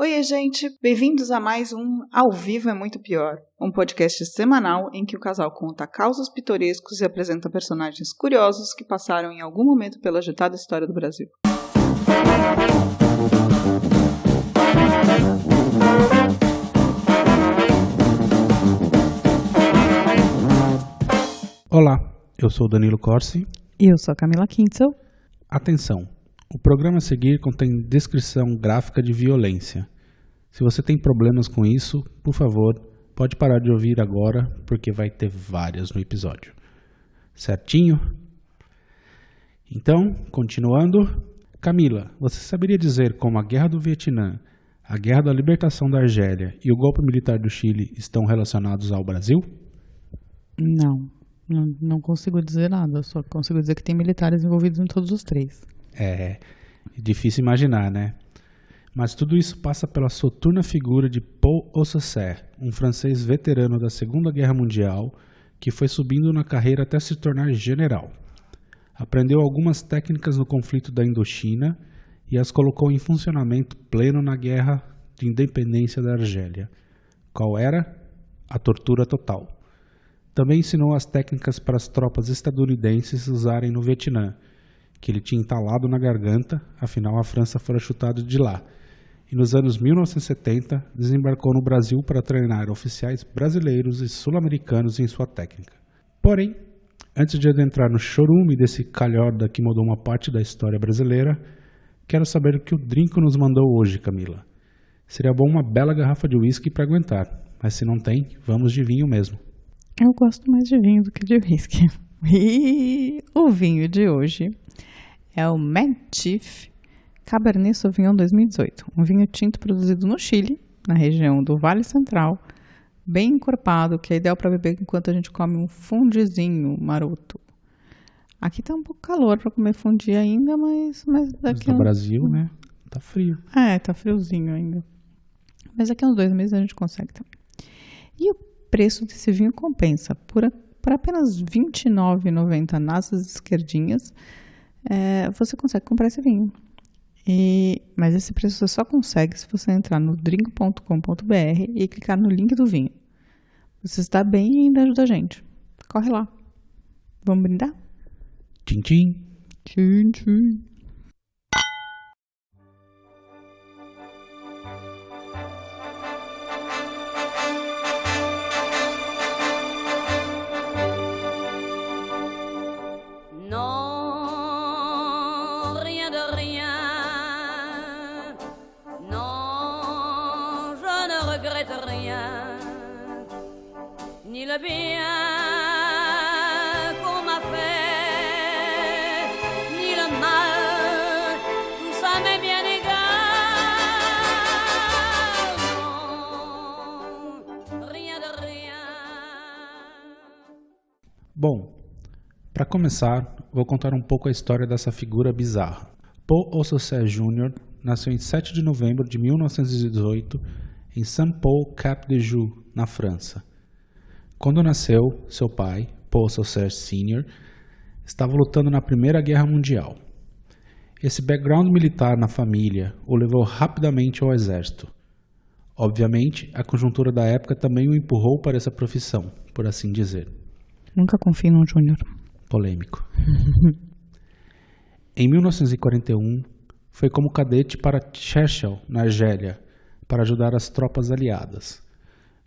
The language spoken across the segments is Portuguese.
Oi, gente! Bem-vindos a mais um Ao Vivo é Muito Pior, um podcast semanal em que o casal conta causos pitorescos e apresenta personagens curiosos que passaram em algum momento pela agitada história do Brasil. Olá, eu sou o Danilo Corsi. E eu sou a Camila Kintzel. Atenção, o programa a seguir contém descrição gráfica de violência. Se você tem problemas com isso, por favor, pode parar de ouvir agora, porque vai ter várias no episódio. Certinho? Então, continuando. Camila, você saberia dizer como a Guerra do Vietnã, a Guerra da Libertação da Argélia e o golpe militar do Chile estão relacionados ao Brasil? Não consigo dizer nada, só consigo dizer que tem militares envolvidos em todos os três. É difícil imaginar, né? Mas tudo isso passa pela soturna figura de Paul Alsace, um francês veterano da Segunda Guerra Mundial que foi subindo na carreira até se tornar general. Aprendeu algumas técnicas no conflito da Indochina e as colocou em funcionamento pleno na Guerra de Independência da Argélia. Qual era? A tortura total. Também ensinou as técnicas para as tropas estadunidenses usarem no Vietnã, que ele tinha entalado na garganta, afinal a França fora chutada de lá. E nos anos 1970 desembarcou no Brasil para treinar oficiais brasileiros e sul-americanos em sua técnica. Porém, antes de adentrar no chorume desse calhorda que mudou uma parte da história brasileira, quero saber o que o Drinco nos mandou hoje, Camila. Seria bom uma bela garrafa de uísque para aguentar, mas se não tem, vamos de vinho mesmo. Eu gosto mais de vinho do que de whisky. E o vinho de hoje é o Mad Chief Cabernet Sauvignon 2018. Um vinho tinto produzido no Chile, na região do Vale Central, bem encorpado, que é ideal para beber enquanto a gente come um fundizinho maroto. Aqui tá um pouco calor para comer fundi ainda, mas daqui no Brasil, né? Tá frio. Tá friozinho ainda. Mas daqui a uns 2 meses a gente consegue também. E o preço desse vinho compensa. Por apenas R$ 29,90 nas esquerdinhas, você consegue comprar esse vinho. Mas esse preço você só consegue se você entrar no drink.com.br e clicar no link do vinho. Você está bem e ainda ajuda a gente. Corre lá. Vamos brindar? Tchim, tchim. Tchim, tchim. Ni le bien qu'on m'a fait, ni le mal, tout ça m'est bien égal. Non, rien de rien. Bom, para começar, vou contar um pouco a história dessa figura bizarra. Paul Alsace Jr. nasceu em 7 de novembro de 1918 em Saint-Paul-Cap-de-Joux, na França. Quando nasceu, seu pai, Paul Alsace Sr., estava lutando na Primeira Guerra Mundial. Esse background militar na família o levou rapidamente ao exército. Obviamente, a conjuntura da época também o empurrou para essa profissão, por assim dizer. Nunca confie num júnior. Polêmico. Em 1941, foi como cadete para Churchill, na Argélia, para ajudar as tropas aliadas.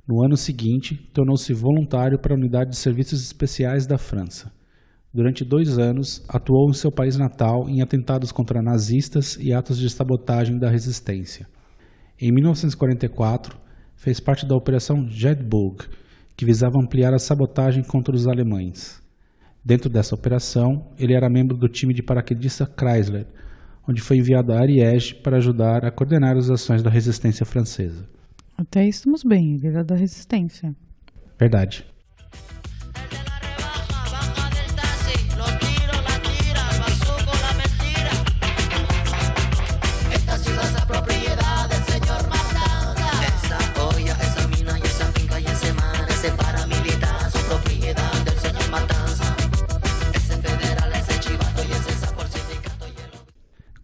No ano seguinte, tornou-se voluntário para a Unidade de Serviços Especiais da França. Durante 2 anos, atuou em seu país natal em atentados contra nazistas e atos de sabotagem da resistência. Em 1944, fez parte da Operação Jedburgh, que visava ampliar a sabotagem contra os alemães. Dentro dessa operação, ele era membro do time de paraquedista Chrysler, onde foi enviado a Ariège para ajudar a coordenar as ações da resistência francesa. Até aí estamos bem, ele era da resistência. Verdade.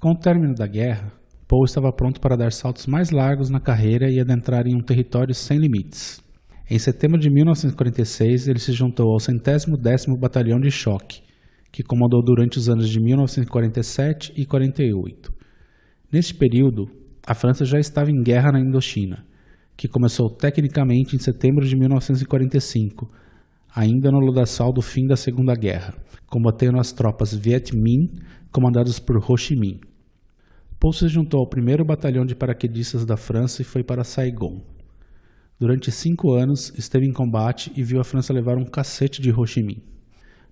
Com o término da guerra, Paul estava pronto para dar saltos mais largos na carreira e adentrar em um território sem limites. Em setembro de 1946, ele se juntou ao 110º Batalhão de Choque, que comandou durante os anos de 1947 e 48. Neste período, a França já estava em guerra na Indochina, que começou tecnicamente em setembro de 1945, ainda no lodaçal do fim da Segunda Guerra, combatendo as tropas Viet Minh, comandadas por Ho Chi Minh. Paul se juntou ao 1º Batalhão de Paraquedistas da França e foi para Saigon. Durante 5 anos, esteve em combate e viu a França levar um cacete de Ho Chi Minh.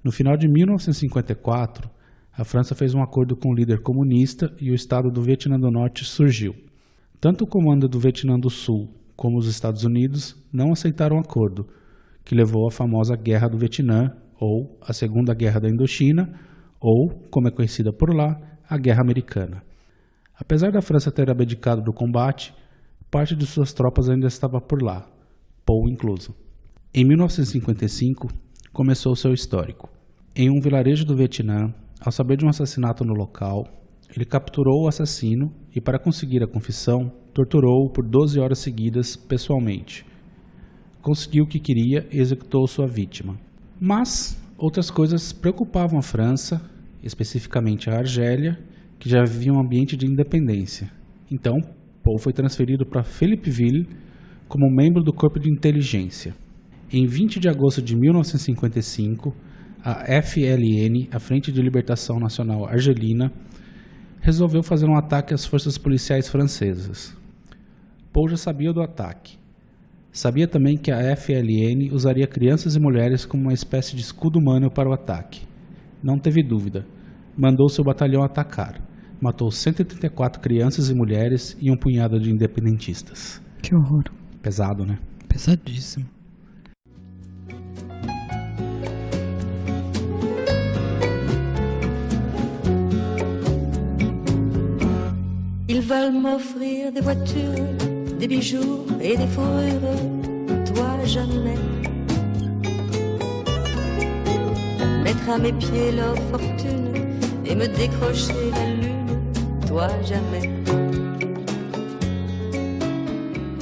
No final de 1954, a França fez um acordo com o líder comunista e o Estado do Vietnã do Norte surgiu. Tanto o comando do Vietnã do Sul como os Estados Unidos não aceitaram o acordo, que levou à famosa Guerra do Vietnã, ou a Segunda Guerra da Indochina, ou, como é conhecida por lá, a Guerra Americana. Apesar da França ter abdicado do combate, parte de suas tropas ainda estava por lá, Paul incluso. Em 1955, começou seu histórico. Em um vilarejo do Vietnã, ao saber de um assassinato no local, ele capturou o assassino e, para conseguir a confissão, torturou-o por 12 horas seguidas pessoalmente. Conseguiu o que queria e executou sua vítima. Mas outras coisas preocupavam a França, especificamente a Argélia, que já vivia um ambiente de independência. Então, Paul foi transferido para Philippeville como membro do Corpo de Inteligência. Em 20 de agosto de 1955, a FLN, a Frente de Libertação Nacional Argelina, resolveu fazer um ataque às forças policiais francesas. Paul já sabia do ataque. Sabia também que a FLN usaria crianças e mulheres como uma espécie de escudo humano para o ataque. Não teve dúvida. Mandou seu batalhão atacar. Matou 134 crianças e mulheres e um punhado de independentistas. Que horror. Pesado, né? Pesadíssimo. Ils veulent m'offrir des voitures, des bijoux et des fourrures, toi jamais. Mettre à mes pieds leur fortune et me décrocher la lune, toi jamais.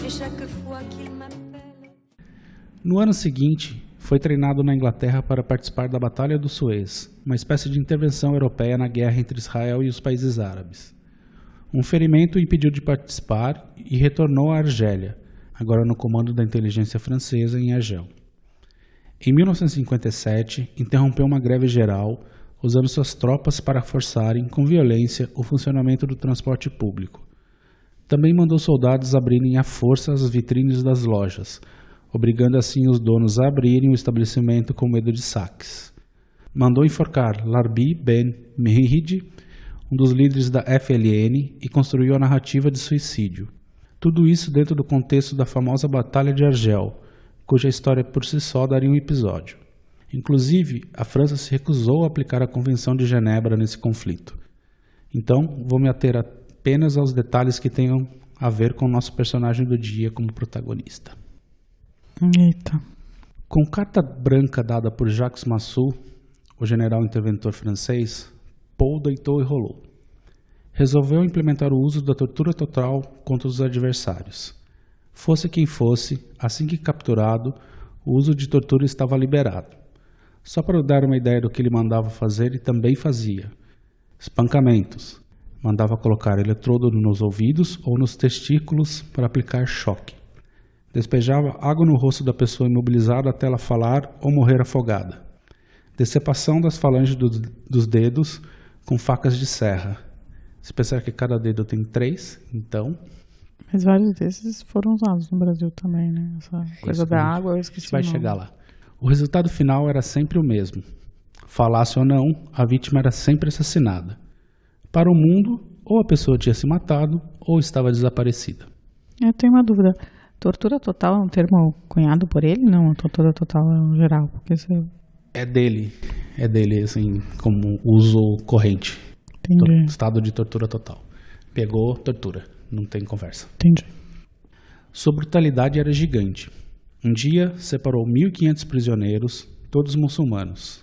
Et chaque fois qu'il m'appelle... No ano seguinte, foi treinado na Inglaterra para participar da Batalha do Suez, uma espécie de intervenção europeia na guerra entre Israel e os países árabes. Um ferimento o impediu de participar e retornou à Argélia, agora no comando da inteligência francesa em Argel. Em 1957, interrompeu uma greve geral, usando suas tropas para forçarem, com violência, o funcionamento do transporte público. Também mandou soldados abrirem à força as vitrines das lojas, obrigando assim os donos a abrirem o estabelecimento com medo de saques. Mandou enforcar Larbi Ben Mehidi, um dos líderes da FLN, e construiu a narrativa de suicídio. Tudo isso dentro do contexto da famosa Batalha de Argel, cuja história por si só daria um episódio. Inclusive, a França se recusou a aplicar a Convenção de Genebra nesse conflito. Então, vou me ater apenas aos detalhes que tenham a ver com o nosso personagem do dia como protagonista. Eita. Com carta branca dada por Jacques Massu, o general interventor francês, Paul deitou e rolou. Resolveu implementar o uso da tortura total contra os adversários. Fosse quem fosse, assim que capturado, o uso de tortura estava liberado. Só para dar uma ideia do que ele mandava fazer, ele também fazia. Espancamentos. Mandava colocar eletrodo nos ouvidos ou nos testículos para aplicar choque. Despejava água no rosto da pessoa imobilizada até ela falar ou morrer afogada. Decepação das falanges dos dedos com facas de serra. Se pensar que cada dedo tem 3, então... Mas vários desses foram usados no Brasil também, né? Essa coisa da água, eu esqueci. Vai chegar lá. O resultado final era sempre o mesmo. Falasse ou não, a vítima era sempre assassinada. Para o mundo, ou a pessoa tinha se matado, ou estava desaparecida. Eu tenho uma dúvida. Tortura total é um termo cunhado por ele? Não, tortura total é um geral. Porque você... É dele, assim, como uso corrente. Entendi. Estado de tortura total. Pegou, tortura. Não tem conversa. Entendi. Sua brutalidade era gigante. Um dia, separou 1.500 prisioneiros, todos muçulmanos.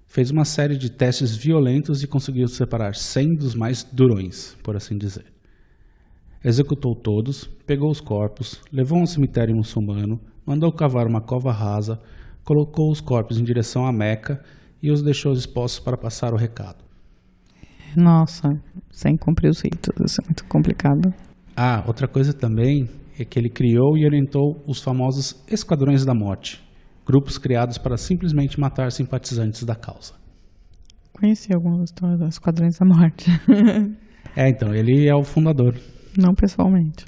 Fez uma série de testes violentos e conseguiu separar 100 dos mais durões, por assim dizer. Executou todos, pegou os corpos, levou a um cemitério muçulmano, mandou cavar uma cova rasa, colocou os corpos em direção a Meca e os deixou expostos para passar o recado. Nossa, sem cumprir os ritos, isso é muito complicado. Ah, outra coisa também é que ele criou e orientou os famosos Esquadrões da Morte, grupos criados para simplesmente matar simpatizantes da causa. Conheci algumas histórias dos Esquadrões da Morte. Então, ele é o fundador. Não pessoalmente.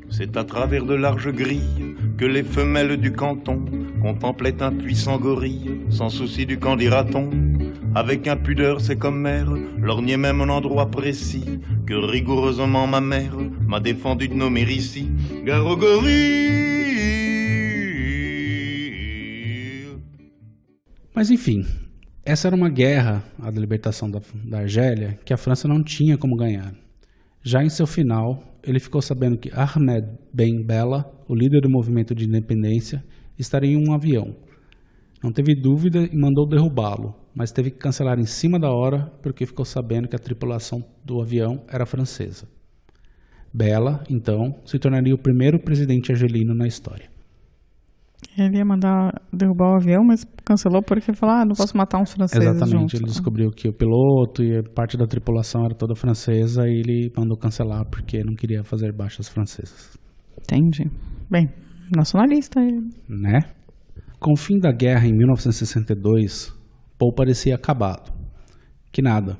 C'est à travers de larges grilles que les femelles du canton contemplaient un puissant gorille, sans souci du qu'en dira-t-on. Avec impudeur, c'est comme mère, lorgnait même un endroit précis que rigoureusement ma mère m'a défendu de nommer ici. Gare au gorille. Mas enfim, essa era uma guerra, a da libertação da Argélia, que a França não tinha como ganhar. Já em seu final, ele ficou sabendo que Ahmed Ben Bella, o líder do movimento de independência, estaria em um avião. Não teve dúvida e mandou derrubá-lo, mas teve que cancelar em cima da hora porque ficou sabendo que a tripulação do avião era francesa. Bella, então, se tornaria o primeiro presidente argelino na história. Ele ia mandar derrubar o avião, mas cancelou porque falou, não posso matar uns franceses. Exatamente, juntos. ele descobriu que o piloto e parte da tripulação era toda francesa e ele mandou cancelar porque não queria fazer baixas francesas. Entendi. Bem, nacionalista ele. Né? Com o fim da guerra em 1962, Paul parecia acabado. Que nada.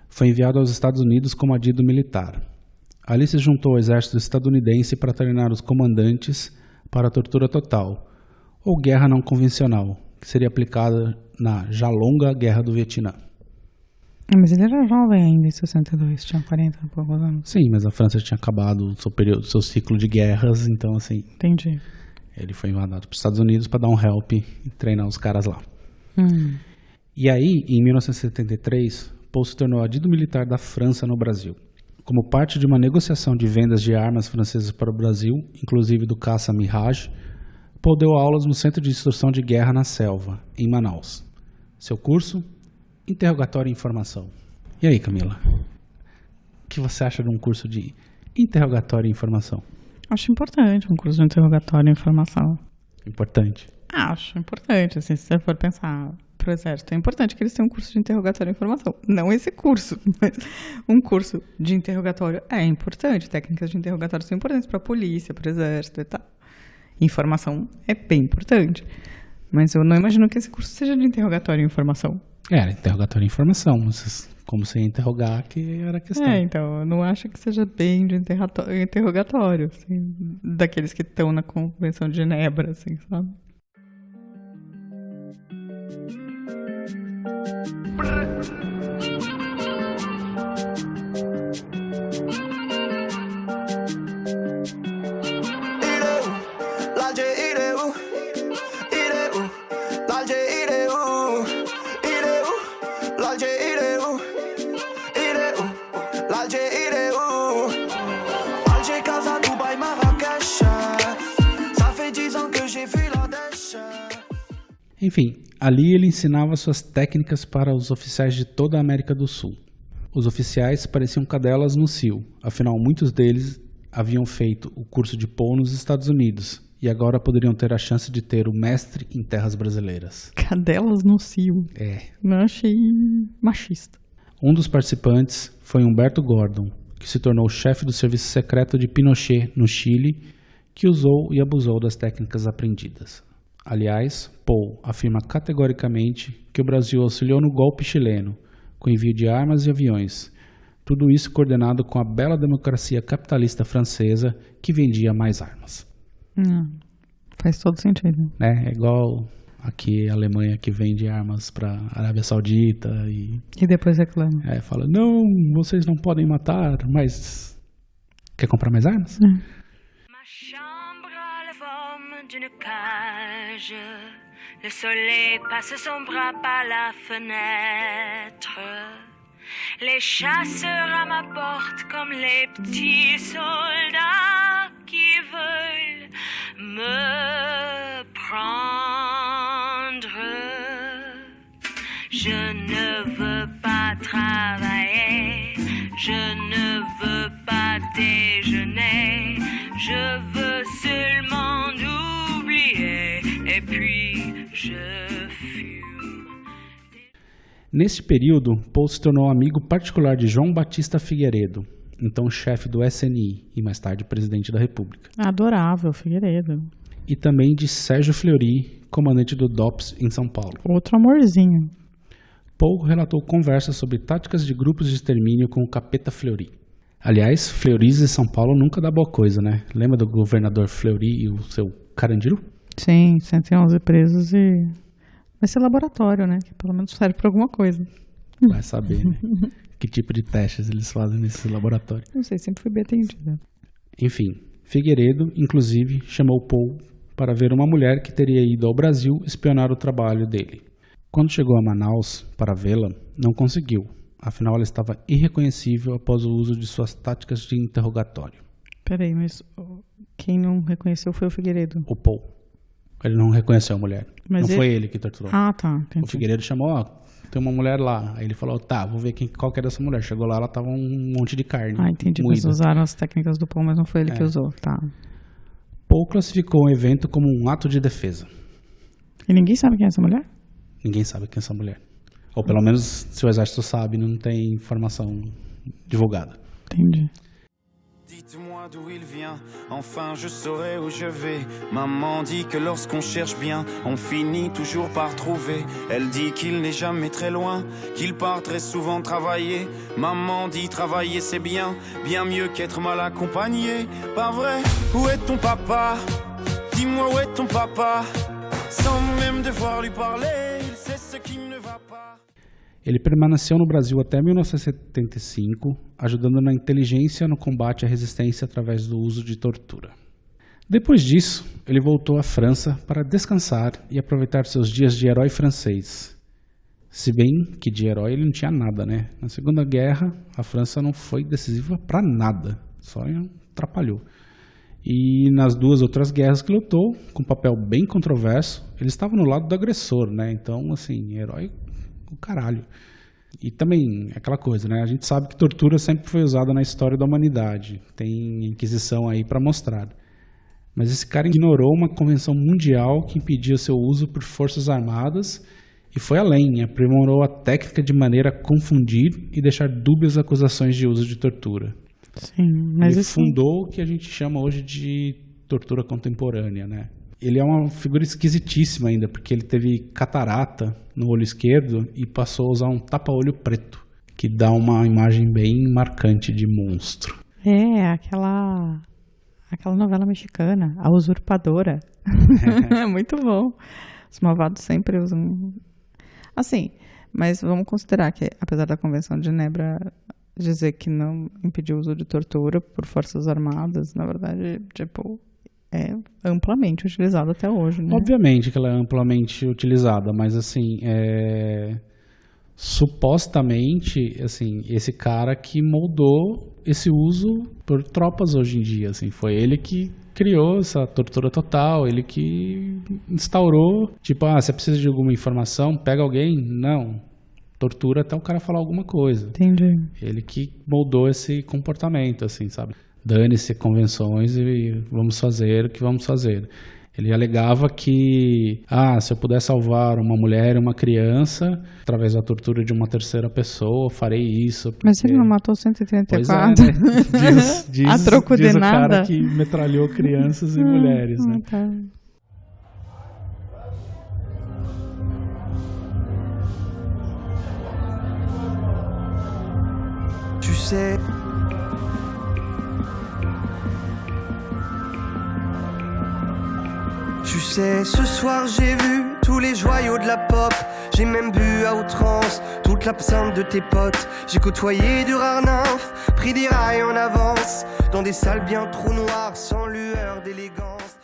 Foi enviado aos Estados Unidos como adido militar. Ali se juntou ao exército estadunidense para treinar os comandantes para a tortura total, ou guerra não convencional, que seria aplicada na já longa Guerra do Vietnã. Mas ele era jovem ainda em 62, tinha 40 e poucos anos. Sim, mas a França tinha acabado o seu período, seu ciclo de guerras, então assim... Entendi. Ele foi mandado para os Estados Unidos para dar um help e treinar os caras lá. E aí, em 1973, Paul se tornou adido militar da França no Brasil. Como parte de uma negociação de vendas de armas francesas para o Brasil, inclusive do caça Mirage, Paul deu aulas no Centro de Instrução de Guerra na Selva, em Manaus. Seu curso? Interrogatório e Informação. E aí, Camila? O que você acha de um curso de interrogatório e informação? Acho importante um curso de interrogatório e informação. Importante. Acho importante, assim, se você for pensar pro exército, é importante que eles tenham um curso de interrogatório e informação. Não esse curso, mas um curso de interrogatório é importante. Técnicas de interrogatório são importantes para a polícia, para o exército e tal. Informação é bem importante. Mas eu não imagino que esse curso seja de interrogatório e informação. Era interrogatório e informação, mas como você ia interrogar, que era a questão. Então, eu não acho que seja bem de interrogatório, assim, daqueles que estão na Convenção de Genebra, assim, sabe? Enfim, ali ele ensinava suas técnicas para os oficiais de toda a América do Sul. Os oficiais pareciam cadelas no cio, afinal muitos deles haviam feito o curso de Paul nos Estados Unidos e agora poderiam ter a chance de ter o mestre em terras brasileiras. Cadelas no cio. Não achei machista. Um dos participantes foi Humberto Gordon, que se tornou chefe do serviço secreto de Pinochet no Chile, que usou e abusou das técnicas aprendidas. Aliás, Paul afirma categoricamente que o Brasil auxiliou no golpe chileno, com envio de armas e aviões. Tudo isso coordenado com a bela democracia capitalista francesa que vendia mais armas. Faz todo sentido. É igual aqui a Alemanha que vende armas para a Arábia Saudita e depois reclama. Fala, não, vocês não podem matar, mas quer comprar mais armas? D'une cage, le soleil passe son bras par la fenêtre. Les chasseurs à ma porte comme les petits soldats qui veulent me prendre. Je ne veux pas travailler déjeuner. Je veux seulement oublier, et puis je fume. Neste período, Paul se tornou amigo particular de João Batista Figueiredo, então chefe do SNI e mais tarde presidente da República. Adorável, Figueiredo. E também de Sérgio Fleury, comandante do DOPS em São Paulo. Outro amorzinho. Paul relatou conversas sobre táticas de grupos de extermínio com o capeta Fleury. Aliás, Fleury's e São Paulo nunca dá boa coisa, né? Lembra do governador Fleury e o seu Carandiru? Sim, 111 presos e... Vai ser laboratório, né? Que pelo menos serve para alguma coisa. Vai saber, né? Que tipo de testes eles fazem nesse laboratório. Não sei, sempre fui bem atendida. Enfim, Figueiredo, inclusive, chamou Paul para ver uma mulher que teria ido ao Brasil espionar o trabalho dele. Quando chegou a Manaus para vê-la, não conseguiu. Afinal, ela estava irreconhecível após o uso de suas táticas de interrogatório. Peraí, mas quem não reconheceu foi o Figueiredo? O Paul. Ele não reconheceu a mulher. Mas não foi ele que torturou. Ah, tá. Entendi. O Figueiredo chamou, ó, tem uma mulher lá. Aí ele falou, tá, vou ver qual que é dessa mulher. Chegou lá, ela tava um monte de carne. Ah, entendi. Eles usaram as técnicas do Paul, mas não foi ele que usou. Tá. Paul classificou o evento como um ato de defesa. E ninguém sabe quem é essa mulher? Ninguém sabe quem é essa mulher. Ou pelo menos, se o exército sabe, não tem informação divulgada. Entendi. Dites-moi d'où il vient, enfin je saurai où je vais. Maman dit que lorsqu'on cherche bien, on finit toujours par trouver. Elle dit qu'il n'est jamais très loin, qu'il part très souvent travailler. Maman dit travailler c'est bien, bien mieux qu'être mal accompagné. Pas vrai? Où est ton papa? Dis-moi où est ton papa? Sans même devoir lui parler, il sait ce qui ne va pas. Ele permaneceu no Brasil até 1975, ajudando na inteligência no combate à resistência através do uso de tortura. Depois disso, ele voltou à França para descansar e aproveitar seus dias de herói francês. Se bem que de herói ele não tinha nada, né? Na Segunda Guerra, a França não foi decisiva para nada, só atrapalhou. E nas duas outras guerras que lutou, com um papel bem controverso, ele estava no lado do agressor, né? Então, assim, herói o caralho. E também, aquela coisa, né? A gente sabe que tortura sempre foi usada na história da humanidade. Tem Inquisição aí para mostrar. Mas esse cara ignorou uma convenção mundial que impedia seu uso por forças armadas e foi além, aprimorou a técnica de maneira a confundir e deixar dúbias acusações de uso de tortura. Sim, mas ele fundou o que a gente chama hoje de tortura contemporânea, né? Ele é uma figura esquisitíssima ainda, porque ele teve catarata no olho esquerdo e passou a usar um tapa-olho preto, que dá uma imagem bem marcante de monstro. É, aquela novela mexicana, A Usurpadora. É muito bom. Os malvados sempre usam... Assim, mas vamos considerar que, apesar da Convenção de Genebra dizer que não impediu o uso de tortura por forças armadas, na verdade, tipo... é amplamente utilizada até hoje, né? Obviamente que ela é amplamente utilizada, mas assim, supostamente, assim, esse cara que moldou esse uso por tropas hoje em dia, assim, foi ele que criou essa tortura total, ele que instaurou, tipo, você precisa de alguma informação, pega alguém? Não. Tortura até o cara falar alguma coisa. Entendi. Ele que moldou esse comportamento, assim, sabe? Dane-se convenções e vamos fazer o que vamos fazer. Ele alegava que, se eu puder salvar uma mulher e uma criança através da tortura de uma terceira pessoa, farei isso. Porque... Mas ele não matou 134? Pois é, né? diz a troco de o nada? Cara que metralhou crianças e mulheres, né? Tá. Tu sais... Tu sais, ce soir j'ai vu tous les joyaux de la pop. J'ai même bu à outrance toute l'absinthe de tes potes. J'ai côtoyé de rares nymphes, pris des rails en avance dans des salles bien trop noires, sans lueur d'élégance.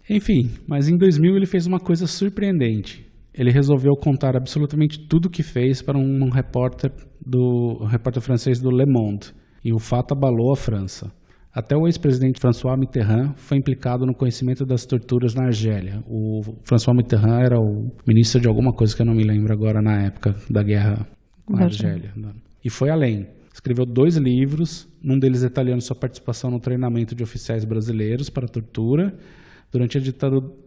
Enfim, mas em 2000 ele fez uma coisa surpreendente. Ele resolveu contar absolutamente tudo o que fez para um repórter francês do Le Monde. E o fato abalou a França. Até o ex-presidente François Mitterrand foi implicado no conhecimento das torturas na Argélia. O François Mitterrand era o ministro de alguma coisa que eu não me lembro agora na época da guerra com a Argélia. E foi além. Escreveu 2 livros, num deles detalhando sua participação no treinamento de oficiais brasileiros para tortura durante a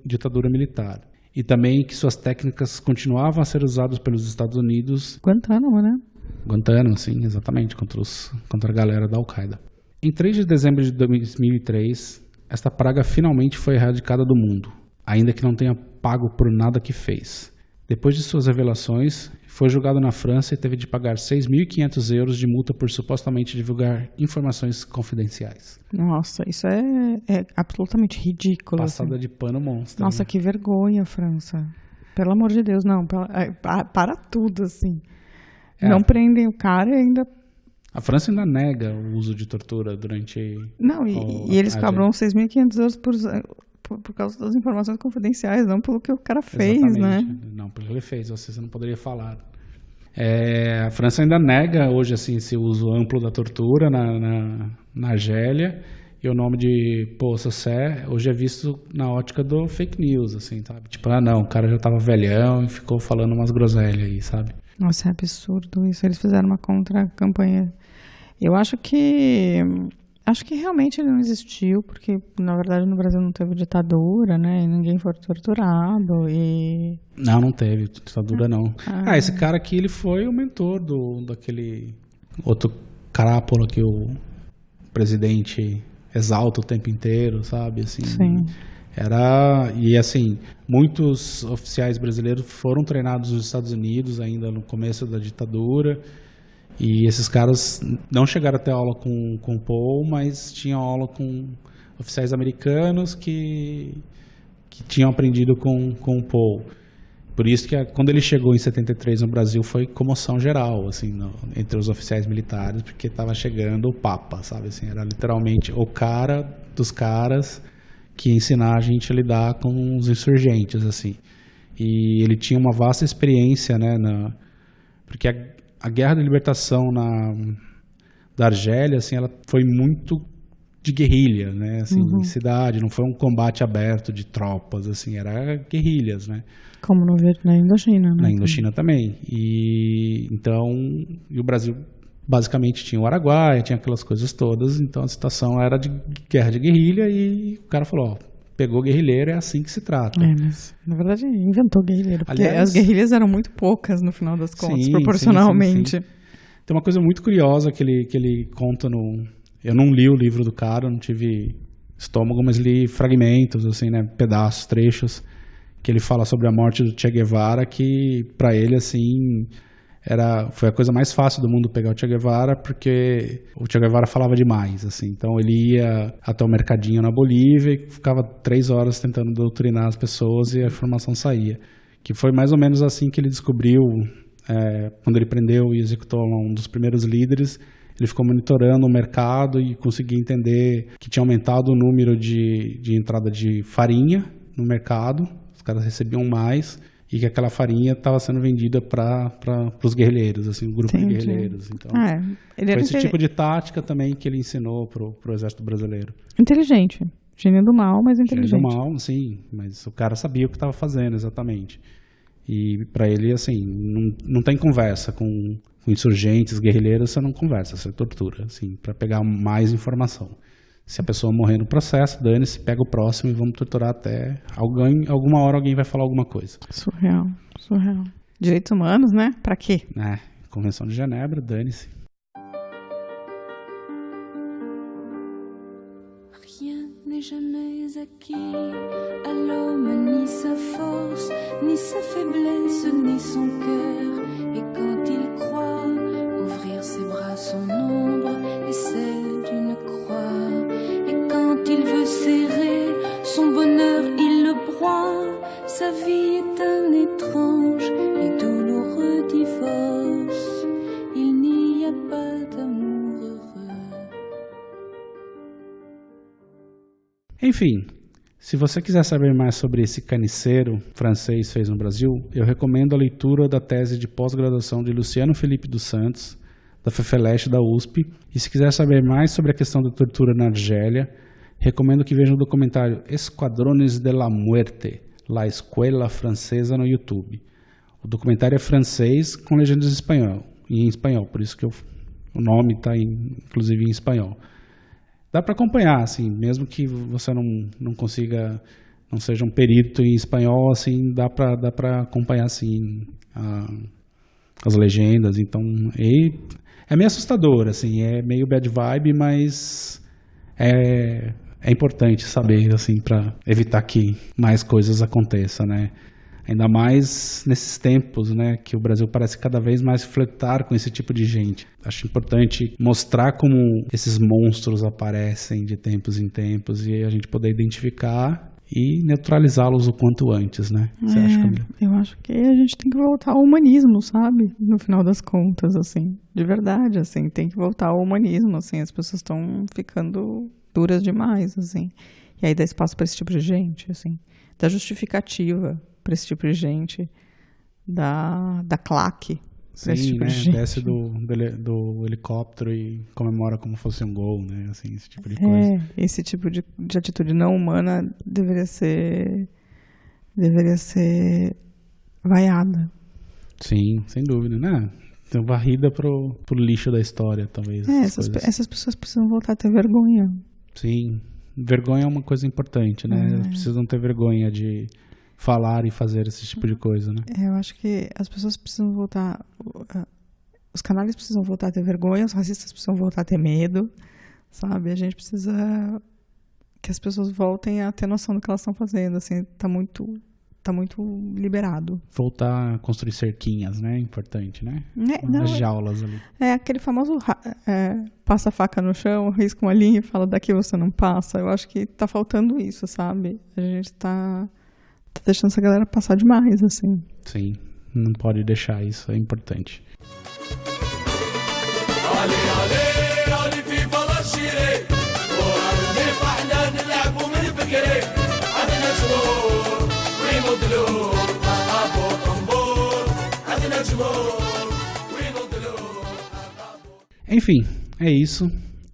ditadura militar. E também que suas técnicas continuavam a ser usadas pelos Estados Unidos. Guantánamo, né? Guantánamo, sim, exatamente, contra a galera da Al-Qaeda. Em 3 de dezembro de 2003, esta praga finalmente foi erradicada do mundo, ainda que não tenha pago por nada que fez. Depois de suas revelações, foi julgado na França e teve de pagar 6.500 euros de multa por supostamente divulgar informações confidenciais. Nossa, isso é absolutamente ridículo. Passada assim. de pano monstro. Nossa, né? que vergonha, França. Pelo amor de Deus, não. Para tudo, assim. Não prendem o cara e ainda... A França ainda nega o uso de tortura durante... Não, e eles cobram 6.500 euros por causa das informações confidenciais, não pelo que o cara fez, Exatamente. né? Não, pelo que ele fez, você não poderia falar. A França ainda nega hoje assim, esse uso amplo da tortura na Argélia, e o nome de Paul Sassé hoje é visto na ótica do fake news, assim, sabe? Tipo, não, o cara já tava velhão e ficou falando umas groselhas aí, sabe? Nossa, é absurdo isso. Eles fizeram uma contra-campanha. Eu acho que realmente ele não existiu, porque, na verdade, no Brasil não teve ditadura, né? E ninguém foi torturado e... Não teve ditadura, não. Esse cara aqui, ele foi o mentor daquele outro carápula que o presidente exalta o tempo inteiro, sabe? Assim, Sim. E assim, muitos oficiais brasileiros foram treinados nos Estados Unidos ainda no começo da ditadura. E esses caras não chegaram a ter aula com o Paul, mas tinham aula com oficiais americanos que tinham aprendido com o Paul. Por isso que quando ele chegou em 73 no Brasil foi comoção geral, assim, entre os oficiais militares, porque estava chegando o Papa, sabe? Assim, era literalmente o cara dos caras que ia ensinar a gente a lidar com os insurgentes, assim. E ele tinha uma vasta experiência, né, porque a guerra de libertação da Argélia, assim, ela foi muito de guerrilha, né, assim, em cidade, não foi um combate aberto de tropas, assim, era guerrilhas, né. Como na Indochina, né? Na Indochina também. E o Brasil basicamente tinha o Araguaia, tinha aquelas coisas todas, então a situação era de guerra de guerrilha e o cara falou, pegou guerrilheiro, é assim que se trata. Mas na verdade inventou guerrilheiro, porque Aliás, as guerrilhas eram muito poucas no final das contas, sim, proporcionalmente. sim. Tem uma coisa muito curiosa que ele conta eu não li o livro do cara, não tive estômago, mas li fragmentos, assim, né, pedaços, trechos, que ele fala sobre a morte do Che Guevara, que para ele, assim, foi a coisa mais fácil do mundo pegar o Che Guevara, porque o Che Guevara falava demais, assim. Então ele ia até o mercadinho na Bolívia e ficava 3 horas tentando doutrinar as pessoas e a informação saía. Que foi mais ou menos assim que ele descobriu, quando ele prendeu e executou um dos primeiros líderes. Ele ficou monitorando o mercado e conseguia entender que tinha aumentado o número de entrada de farinha no mercado, os caras recebiam mais, e que aquela farinha estava sendo vendida para os guerrilheiros, assim, um grupo de guerrilheiros. Então, ele foi esse tipo de tática também que ele ensinou pro exército brasileiro. Inteligente. Gênio do mal, mas inteligente. Gênio do mal, sim, mas o cara sabia o que estava fazendo exatamente. E para ele, assim, não tem conversa com insurgentes, guerrilheiros, você não conversa, você tortura, assim, para pegar mais informação. Se a pessoa morrer no processo, dane-se, pega o próximo e vamos torturar até alguma hora alguém vai falar alguma coisa. Surreal. Direitos humanos, né? Pra quê? Convenção de Genebra, dane-se. Rien n'est jamais acquis à l'homme, ni sa force, ni sa faiblesse, ni son cœur. Et quand il croit ouvrir ses bras, son ombre est celle d'une croix. Et quand il veut serrer son bonheur, il le broie. Sa vie est un étrange et douloureux divorce. Il n'y a pas d'amour heureux. Enfim, se você quiser saber mais sobre esse carniceiro francês fez no Brasil, eu recomendo a leitura da tese de pós-graduação de Luciano Felipe dos Santos, da FEFELESH da USP. E se quiser saber mais sobre a questão da tortura na Argélia, recomendo que veja o documentário Esquadrones de la Muerte, La Escuela Francesa, no YouTube. O documentário é francês com legendas em espanhol, por isso que eu O nome está inclusive em espanhol. Dá para acompanhar, assim, mesmo que você não consiga, não seja um perito em espanhol, assim, dá para acompanhar, assim, as legendas. Então, é meio assustador, assim, é meio bad vibe, mas é importante saber, assim, para evitar que mais coisas aconteçam, né? Ainda mais nesses tempos, né, que o Brasil parece cada vez mais flertar com esse tipo de gente. Acho importante mostrar como esses monstros aparecem de tempos em tempos e a gente poder identificar e neutralizá-los o quanto antes, né? Você acha, Camila? Eu acho que a gente tem que voltar ao humanismo, sabe? No final das contas, assim, de verdade, assim, tem que voltar ao humanismo, assim, as pessoas estão ficando duras demais, assim. E aí dá espaço para esse tipo de gente, assim, dá justificativa para esse tipo de gente, da claque para esse tipo de gente. Desce do helicóptero e comemora como fosse um gol, né? Assim, esse tipo de coisa. Esse tipo de atitude não humana deveria ser vaiada. Sim, sem dúvida, né? Então, varrida pro lixo da história, talvez. Essas pessoas precisam voltar a ter vergonha. Sim, vergonha é uma coisa importante, né? Elas precisam ter vergonha de falar e fazer esse tipo de coisa, né? Eu acho que as pessoas precisam voltar, os canalhas precisam voltar a ter vergonha, os racistas precisam voltar a ter medo, sabe? A gente precisa que as pessoas voltem a ter noção do que elas estão fazendo, assim, tá muito liberado. Voltar a construir cerquinhas, né? Importante, né? As jaulas ali. Aquele famoso passa a faca no chão, risca uma linha e fala daqui você não passa. Eu acho que tá faltando isso, sabe? A gente tá deixando essa galera passar demais, assim. Sim, não pode deixar isso, é importante. Enfim, é isso.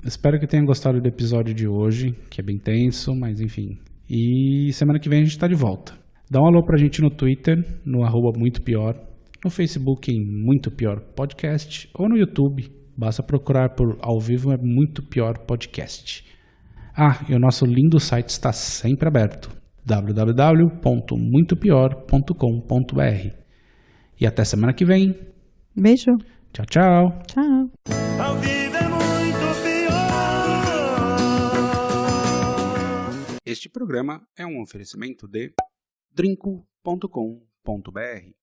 Espero que tenham gostado do episódio de hoje, que é bem tenso, mas enfim. E semana que vem a gente tá de volta. Dá um alô pra gente no Twitter, no @muitopior, no Facebook em Muito Pior Podcast ou no YouTube. Basta procurar por Ao Vivo é Muito Pior Podcast. E o nosso lindo site está sempre aberto, www.muitopior.com.br. E até semana que vem. Beijo. Tchau, tchau. Tchau. Ao vivo é muito pior. Este programa é um oferecimento de drinco.com.br.